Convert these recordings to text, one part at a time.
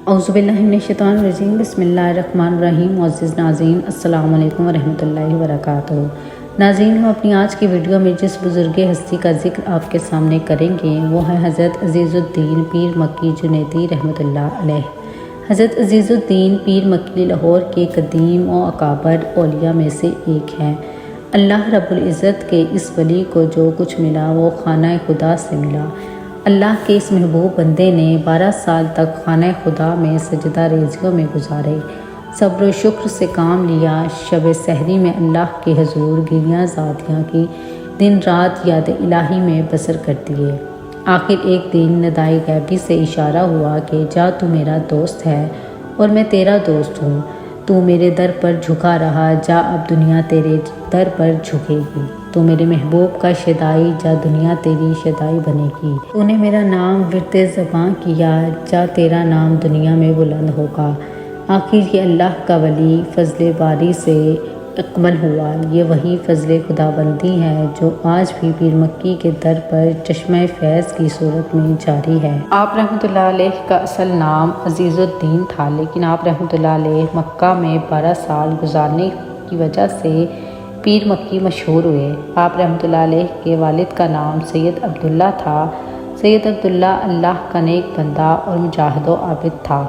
اعوذ باللہ من الشیطان الرجیم بسم اللہ الرحمن الرحیم۔ معزز ناظرین السلام علیکم ورحمۃ اللہ وبرکاتہ۔ ناظرین، ہم اپنی آج کی ویڈیو میں جس بزرگ ہستی کا ذکر آپ کے سامنے کریں گے وہ ہے حضرت عزیز الدین پیر مکی جنیدی رحمۃ اللہ علیہ۔ حضرت عزیز الدین پیر مکی لاہور کے قدیم و اکابر اولیاء میں سے ایک ہیں۔ اللہ رب العزت کے اس ولی کو جو کچھ ملا وہ خانہ خدا سے ملا۔ اللہ کے اس محبوب بندے نے 12 سال تک خانہ خدا میں سجدہ ریزیوں میں گزارے، صبر و شکر سے کام لیا، شب سحری میں اللہ کے حضور گریاں زادیاں کی، دن رات یاد الہی میں بسر کر دیے۔ آخر ایک دن ندائے غیبی سے اشارہ ہوا کہ جا تو میرا دوست ہے اور میں تیرا دوست ہوں، تو میرے در پر جھکا رہا، جا اب دنیا تیرے در پر جھکے گی، تو میرے محبوب کا شدائی، جا دنیا تیری شدائی بنے گی، تو نے میرا نام ورد زباں کیا، جا تیرا نام دنیا میں بلند ہوگا۔ آخر یہ اللہ کا ولی فضل باری سے اکمل ہوا۔ یہ وہی فضل خدا بندی ہے جو آج بھی پیر مکی کے در پر چشمہ فیض کی صورت میں جاری ہے۔ آپ رحمۃ اللہ علیہ کا اصل نام عزیز الدین تھا، لیکن آپ رحمۃ اللہ علیہ مکہ میں 12 سال گزارنے کی وجہ سے پیر مکی مشہور ہوئے۔ آپ رحمۃ اللہ علیہ کے والد کا نام سید عبداللہ تھا۔ سید عبداللہ اللہ کا نیک بندہ اور مجاہد و عابد تھا۔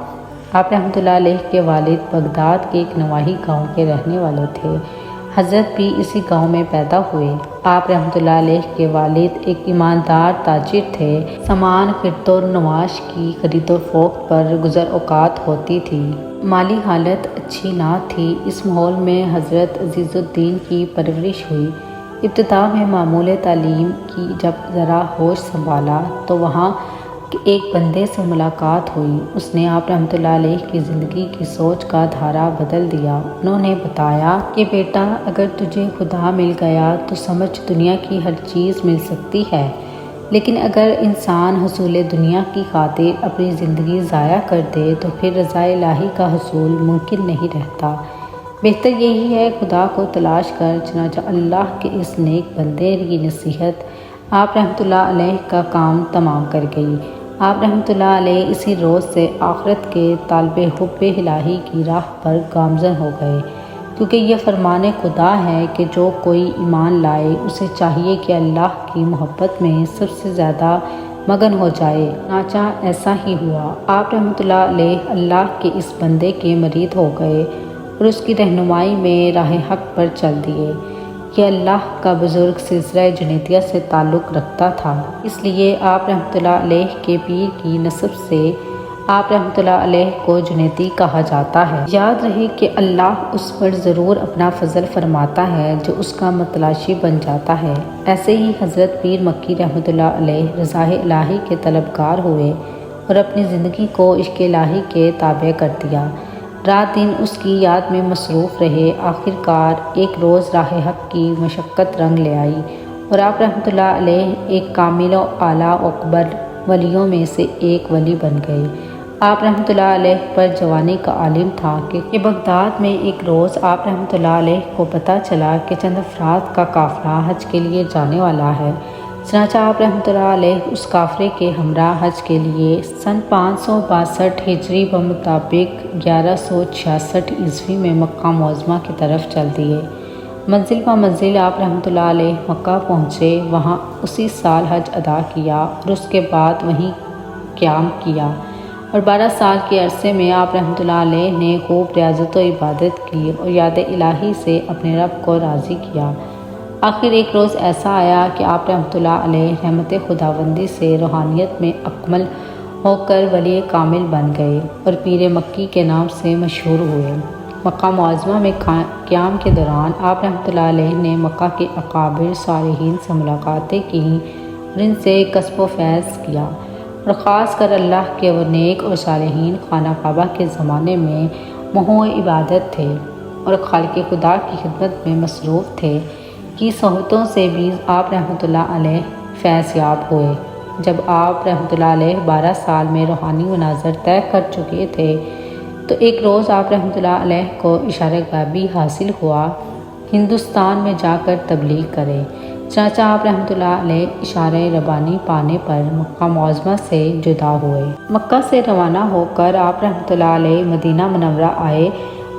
آپ رحمۃ اللہ علیہ کے والد بغداد کے ایک نواحی گاؤں کے رہنے والے تھے۔ حضرت بھی اسی گاؤں میں پیدا ہوئے۔ آپ رحمۃ اللہ علیہ کے والد ایک ایماندار تاجر تھے۔ سامان خرد و نواش کی خرید و فروخت پر گزر اوقات ہوتی تھی۔ مالی حالت اچھی نہ تھی۔ اس ماحول میں حضرت عزیز الدین کی پرورش ہوئی۔ ابتدا میں معمول تعلیم کی جب ذرا ہوش سنبھالا تو وہاں ایک بندے سے ملاقات ہوئی۔ اس نے آپ رحمۃ اللہ علیہ کی زندگی کی سوچ کا دھارا بدل دیا۔ انہوں نے بتایا کہ بیٹا، اگر تجھے خدا مل گیا تو سمجھ دنیا کی ہر چیز مل سکتی ہے، لیکن اگر انسان حصول دنیا کی خاطر اپنی زندگی ضائع کر دے تو پھر رضا الہی کا حصول ممکن نہیں رہتا۔ بہتر یہی ہے خدا کو تلاش کر۔ چنانچہ اللہ کے اس نیک بندے کی نصیحت آپ رحمۃ اللہ علیہ کا کام تمام کر گئی۔ آپ رحمۃ اللہ علیہ اسی روز سے آخرت کے طالب حب الہی کی راہ پر گامزن ہو گئے، کیونکہ یہ فرمان خدا ہے کہ جو کوئی ایمان لائے اسے چاہیے کہ اللہ کی محبت میں سب سے زیادہ مگن ہو جائے۔ چنانچہ ایسا ہی ہوا۔ آپ رحمۃ اللہ علیہ اللہ کے اس بندے کے مرید ہو گئے اور اس کی رہنمائی میں راہ حق پر چل دیے۔ یہ اللہ کا بزرگ سلسلہ جنیدیہ سے تعلق رکھتا تھا، اس لیے آپ رحمۃ اللہ علیہ کے پیر کی نسب سے آپ رحمۃ اللہ علیہ کو جنیدی کہا جاتا ہے۔ یاد رہے کہ اللہ اس پر ضرور اپنا فضل فرماتا ہے جو اس کا متلاشی بن جاتا ہے۔ ایسے ہی حضرت پیر مکی رحمۃ اللہ علیہ رضا الہی کے طلبگار ہوئے اور اپنی زندگی کو عشق الہی کے تابع کر دیا۔ رات دن اس کی یاد میں مصروف رہے۔ آخر کار ایک روز راہ حق کی مشقت رنگ لے آئی اور آپ رحمۃ اللہ علیہ ایک کامل و اعلیٰ اکبر ولیوں میں سے ایک ولی بن گئے۔ آپ رحمۃ اللہ علیہ پر جوانی کا عالم تھا کہ بغداد میں ایک روز آپ رحمۃ اللہ علیہ کو پتہ چلا کہ چند افراد کا قافلہ حج کے لیے جانے والا ہے۔ چنانچہ آپ رحمۃ اللہ علیہ اس قافلے کے ہمراہ حج کے لیے سن 562 ہجری بمطابق 1166 عیسوی میں مکہ معظمہ کی طرف چل دیے۔ منزل پہ منزل آپ رحمۃ اللہ علیہ مکہ پہنچے، وہاں اسی سال حج ادا کیا اور اس کے بعد وہیں قیام کیا، اور 12 سال کے عرصے میں آپ رحمۃ اللہ علیہ نے خوب ریاضت و عبادت کی اور یاد الہی سے اپنے رب کو راضی کیا۔ آخر ایک روز ایسا آیا کہ آپ رحمۃ اللہ علیہ رحمت خداوندی سے روحانیت میں اکمل ہو کر ولی کامل بن گئے اور پیر مکی کے نام سے مشہور ہوئے۔ مکہ معظمہ میں قیام کے دوران آپ رحمۃ اللہ علیہ نے مکہ کے اکابر صالحین سے ملاقاتیں کی اور ان سے کسب و فیض کیا، اور خاص کر اللہ کے وہ نیک اور صالحین خانہ کعبہ کے زمانے میں محو عبادت تھے اور خالق خدا کی خدمت میں مصروف تھے، کی صحبتوں سے بھی آپ رحمۃ اللہ علیہ فیض یاب ہوئے۔ جب آپ رحمۃ اللہ علیہ 12 سال میں روحانی مناظر طے کر چکے تھے تو ایک روز آپ رحمۃ اللہ علیہ کو اشارہ غیبی حاصل ہوا، ہندوستان میں جا کر تبلیغ کرے۔ چنانچہ آپ رحمۃ اللہ علیہ اشارہ ربانی پانے پر مکہ معظمہ سے جدا ہوئے۔ مکہ سے روانہ ہو کر آپ رحمۃ اللہ علیہ مدینہ منورہ آئے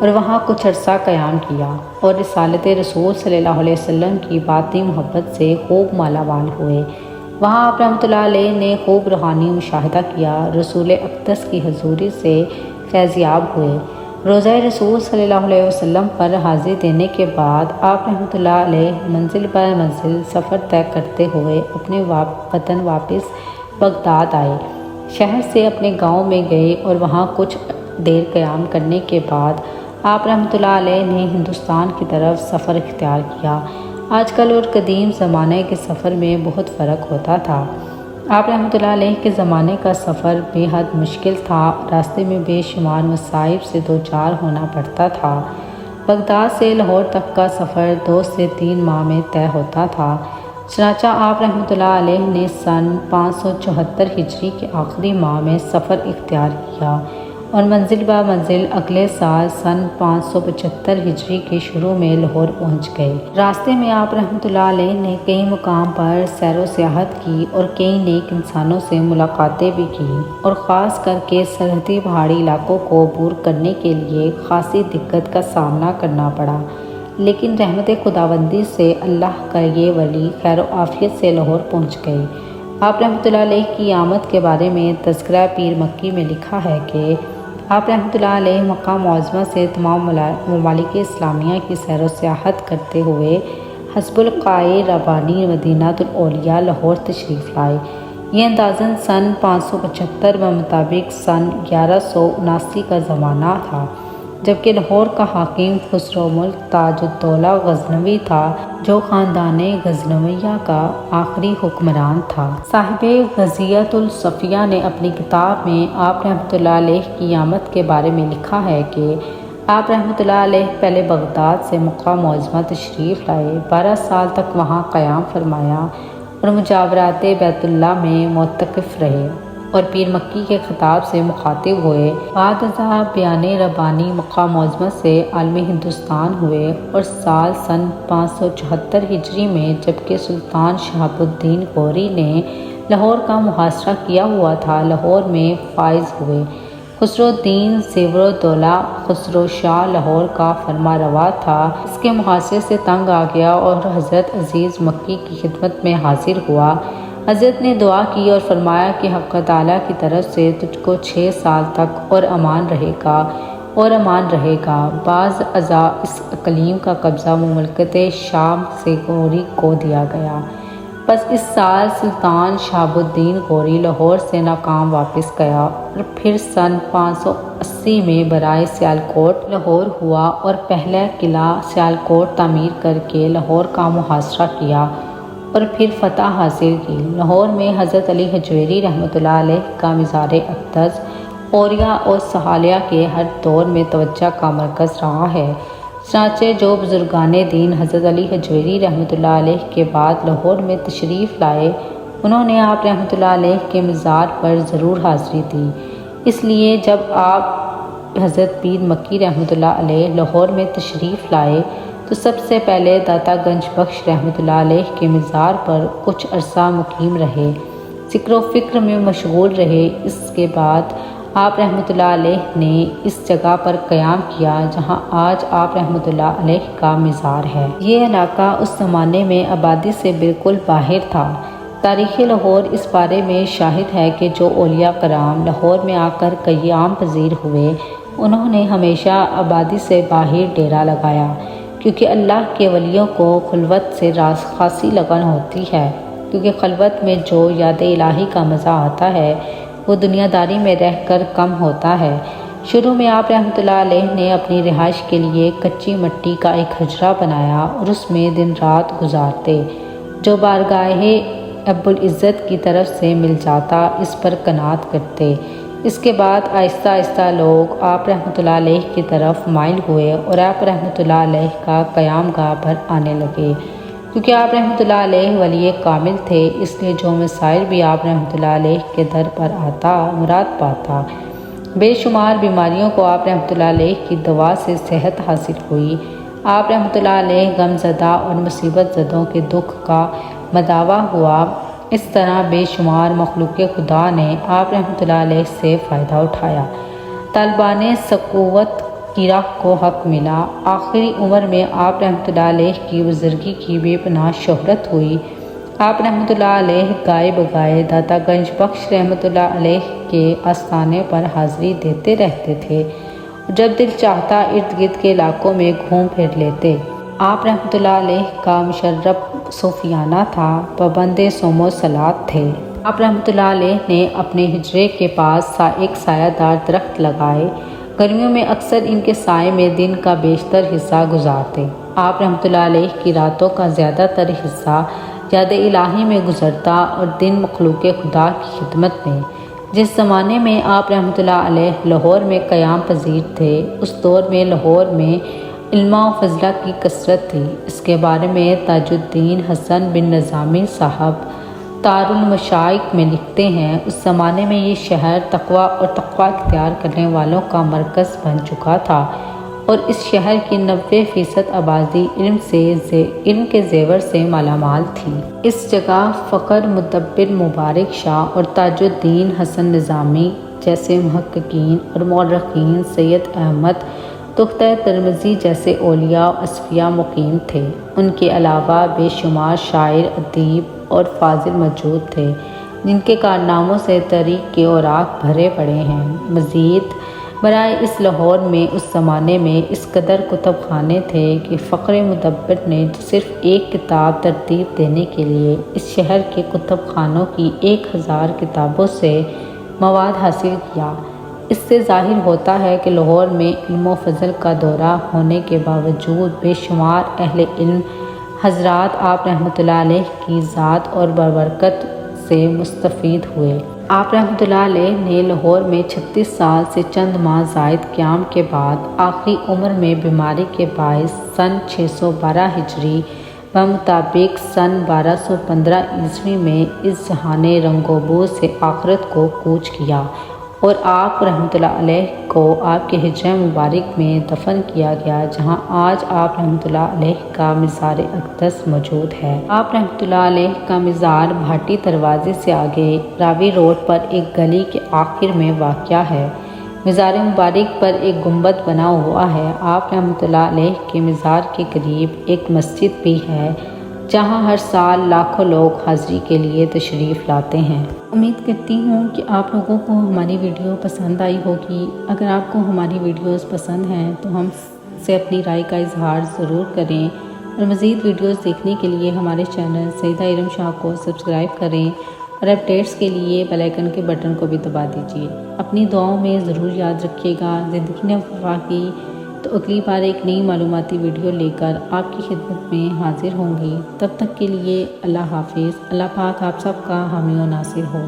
اور وہاں کچھ عرصہ قیام کیا اور رسالت رسول صلی اللہ علیہ وسلم کی باطنی محبت سے خوب مالا مال ہوئے۔ وہاں آپ رحمۃ اللہ علیہ نے خوب روحانی مشاہدہ کیا، رسول اقدس کی حضوری سے فیضیاب ہوئے۔ روضہ رسول صلی اللہ علیہ وسلم پر حاضری دینے کے بعد آپ رحمۃ اللہ علیہ منزل بر منزل سفر طے کرتے ہوئے اپنے وطن واپس بغداد آئے۔ شہر سے اپنے گاؤں میں گئے اور وہاں کچھ دیر قیام کرنے کے بعد آپ رحمۃ اللہ علیہ نے ہندوستان کی طرف سفر اختیار کیا۔ آج کل اور قدیم زمانے کے سفر میں بہت فرق ہوتا تھا۔ آپ رحمۃ اللہ علیہ کے زمانے کا سفر بے حد مشکل تھا، راستے میں بے شمار مصائب سے دوچار ہونا پڑتا تھا۔ بغداد سے لاہور تک کا سفر 2 سے 3 ماہ میں طے ہوتا تھا۔ چنانچہ آپ رحمۃ اللہ علیہ نے سن 574 ہجری کے آخری ماہ میں سفر اختیار کیا اور منزل بہ منزل اگلے سال سن 575 ہجری کے شروع میں لاہور پہنچ گئے۔ راستے میں آپ رحمۃ اللہ علیہ نے کئی مقام پر سیر و سیاحت کی اور کئی نیک انسانوں سے ملاقاتیں بھی کی اور خاص کر کے سرحدی پہاڑی علاقوں کو عبور کرنے کے لیے خاصی دقت کا سامنا کرنا پڑا، لیکن رحمت خداوندی سے اللہ کا یہ ولی خیر و عافیت سے لاہور پہنچ گئے۔ آپ رحمۃ اللہ علیہ کی آمد کے بارے میں تذکرہ پیر مکی میں لکھا ہے کہ آپ رحمۃ اللہ علیہ مکہ معظمہ سے تمام ممالک اسلامیہ کی سیر و سیاحت کرتے ہوئے حسب القاعِ ربانی مدینہ الاولیاء لاہور تشریف لائے۔ یہ اندازاً سن 575 بمطابق سن 1179 کا زمانہ تھا، جبکہ لاہور کا حاکم خسرو ملک تاج الدولہ غزنوی تھا، جو خاندان غزنویہ کا آخری حکمران تھا۔ صاحب غزیۃ الصفیہ نے اپنی کتاب میں آپ رحمۃ اللہ علیہ کی آمد کے بارے میں لکھا ہے کہ آپ رحمۃ اللہ علیہ پہلے بغداد سے مکہ معظمہ تشریف لائے، 12 سال تک وہاں قیام فرمایا اور مجاورات بیت اللہ میں معتکف رہے اور پیر مکی کے خطاب سے مخاطب ہوئے۔ بعد ازاں بیان ربانی مکہ معظمہ سے عالم ہندوستان ہوئے اور سال سن 574 ہجری میں جبکہ سلطان شہاب الدین غوری نے لاہور کا محاصرہ کیا ہوا تھا، لاہور میں فائز ہوئے۔ خسرو الدین زیور الدولہ خسرو شاہ لاہور کا فرما روا تھا، اس کے محاصرے سے تنگ آ گیا اور حضرت عزیز مکی کی خدمت میں حاضر ہوا۔ حضرت نے دعا کی اور فرمایا کہ حق تعالیٰ کی طرف سے تجھ کو 6 سال تک اور امان رہے گا۔ بعض ازاں اس اقلیم کا قبضہ مملکت شام سے غوری کو دیا گیا۔ بس اس سال سلطان شہاب الدین غوری لاہور سے ناکام واپس گیا اور پھر سن 580 میں برائے سیالکوٹ لاہور ہوا اور پہلا قلعہ سیالکوٹ تعمیر کر کے لاہور کا محاصرہ کیا اور پھر فتح حاصل کی۔ لاہور میں حضرت علی حجویری رحمۃ اللہ علیہ کا مزار اقدس اوریہ اور صحالیہ کے ہر دور میں توجہ کا مرکز رہا ہے۔ چنانچہ جو بزرگان دین حضرت علی حجویری رحمۃ اللہ علیہ کے بعد لاہور میں تشریف لائے، انہوں نے آپ رحمۃ اللہ علیہ کے مزار پر ضرور حاضری دی۔ اس لیے جب آپ حضرت پیر مکی رحمۃ اللہ علیہ لاہور میں تشریف لائے تو سب سے پہلے داتا گنج بخش رحمۃ اللہ علیہ کے مزار پر کچھ عرصہ مقیم رہے، ذکر و فکر میں مشغول رہے۔ اس کے بعد آپ رحمۃ اللہ علیہ نے اس جگہ پر قیام کیا جہاں آج آپ رحمۃ اللہ علیہ کا مزار ہے۔ یہ علاقہ اس زمانے میں آبادی سے بالکل باہر تھا۔ تاریخ لاہور اس بارے میں شاہد ہے کہ جو اولیاء کرام لاہور میں آ کر قیام پذیر ہوئے، انہوں نے ہمیشہ آبادی سے باہر ڈیرا لگایا، کیونکہ اللہ کے ولیوں کو خلوت سے خاصی لگن ہوتی ہے، کیونکہ خلوت میں جو یاد الہی کا مزہ آتا ہے وہ دنیا داری میں رہ کر کم ہوتا ہے۔ شروع میں آپ رحمۃ اللہ علیہ نے اپنی رہائش کے لیے کچی مٹی کا ایک حجرہ بنایا اور اس میں دن رات گزارتے، جو بارگاہ رب العزت کی طرف سے مل جاتا اس پر قناعت کرتے۔ اس کے بعد آہستہ آہستہ لوگ آپ رحمۃ اللہ علیہ کی طرف مائل ہوئے اور آپ رحمۃ اللہ علیہ کا قیام گاہ پر آنے لگے۔ کیونکہ آپ رحمۃ اللہ علیہ ولی کامل تھے، اس لیے جو مسائل بھی آپ رحمۃ اللہ علیہ کے در پر آتا مراد پاتا۔ بے شمار بیماریوں کو آپ رحمۃ اللہ علیہ کی دعا سے صحت حاصل ہوئی۔ آپ رحمۃ اللہ علیہ غم زدہ اور مصیبت زدوں کے دکھ کا مداوا ہوا۔ اس طرح بے شمار مخلوق خدا نے آپ رحمۃ اللہ علیہ سے فائدہ اٹھایا۔ طالبان سکوت کی راہ کو حق ملا۔ آخری عمر میں آپ رحمۃ اللہ علیہ کی بزرگی کی بے پناہ شہرت ہوئی۔ آپ رحمۃ اللہ علیہ گائے بگائے داتا گنج بخش رحمۃ اللہ علیہ کے آستانے پر حاضری دیتے رہتے تھے۔ جب دل چاہتا ارد گرد کے علاقوں میں گھوم پھر لیتے۔ آپ رحمۃ اللہ علیہ کا مشرب صوفیانہ تھا، پابند صوم و صلات تھے۔ آپ رحمۃ اللہ علیہ نے اپنے حجرے کے پاس ایک سایہ دار درخت لگائے۔ گرمیوں میں اکثر ان کے سائے میں دن کا بیشتر حصہ گزارتے۔ آپ رحمۃ اللہ علیہ کی راتوں کا زیادہ تر حصہ یاد الہی میں گزرتا اور دن مخلوق خدا کی خدمت میں۔ جس زمانے میں آپ رحمۃ اللہ علیہ لاہور میں قیام پذیر تھے، اس دور میں لاہور میں علماء و فضلہ کی کثرت تھی۔ اس کے بارے میں تاج الدین حسن بن نظامی صاحب تار المشائق میں لکھتے ہیں، اس زمانے میں یہ شہر تقویٰ اور تقویٰ اختیار کرنے والوں کا مرکز بن چکا تھا اور اس شہر کی 90% آبادی علم کے زیور سے مالا مال تھی۔ اس جگہ فقر مدبر مبارک شاہ اور تاج الدین حسن نظامی جیسے محققین اور مورخین، سید احمد تختہ ترمذی جیسے اولیاء و اصفیاء مقیم تھے۔ ان کے علاوہ بے شمار شاعر، ادیب اور فاضل موجود تھے جن کے کارناموں سے تاریخ کے اوراق بھرے پڑے ہیں۔ مزید برائے اس لاہور میں اس زمانے میں اس قدر کتب خانے تھے کہ فقر مدبر نے صرف ایک کتاب ترتیب دینے کے لیے اس شہر کے کتب خانوں کی 1000 کتابوں سے مواد حاصل کیا۔ اس سے ظاہر ہوتا ہے کہ لاہور میں علم و فضل کا دورہ ہونے کے باوجود بے شمار اہل علم حضرات آپ رحمۃ اللہ علیہ کی ذات اور ببرکت سے مستفید ہوئے۔ آپ رحمۃ اللہ علیہ نے لاہور میں 36 سال سے چند ماہ زائد قیام کے بعد آخری عمر میں بیماری کے باعث سن 612 ہجری بمطابق سن 1215 عیسوی میں اس جہان رنگ و بو سے آخرت کو کوچ کیا اور آپ رحمۃ اللہ علیہ کو آپ کے حجرہ مبارک میں دفن کیا گیا، جہاں آج آپ رحمۃ اللہ علیہ کا مزار اقدس موجود ہے۔ آپ رحمۃ اللہ علیہ کا مزار بھاٹی دروازے سے آگے راوی روڈ پر ایک گلی کے آخر میں واقع ہے۔ مزار مبارک پر ایک گنبد بنا ہوا ہے۔ آپ رحمۃ اللہ علیہ کے مزار کے قریب ایک مسجد بھی ہے جہاں ہر سال لاکھوں لوگ حاضری کے لیے تشریف لاتے ہیں۔ امید کرتی ہوں کہ آپ لوگوں کو ہماری ویڈیو پسند آئی ہوگی۔ اگر آپ کو ہماری ویڈیوز پسند ہیں تو ہم سے اپنی رائے کا اظہار ضرور کریں اور مزید ویڈیوز دیکھنے کے لیے ہمارے چینل سیدہ ارم شاہ کو سبسکرائب کریں اور اپڈیٹس کے لیے بیل آئیکن کے بٹن کو بھی دبا دیجیے۔ اپنی دعاؤں میں ضرور یاد رکھیے گا۔ زندگی نے وفا کی تو اگلی بار ایک نئی معلوماتی ویڈیو لے کر آپ کی خدمت میں حاضر ہوں گی۔ تب تک کے لیے اللہ حافظ۔ اللہ پاک آپ سب کا حامی و ناصر ہو۔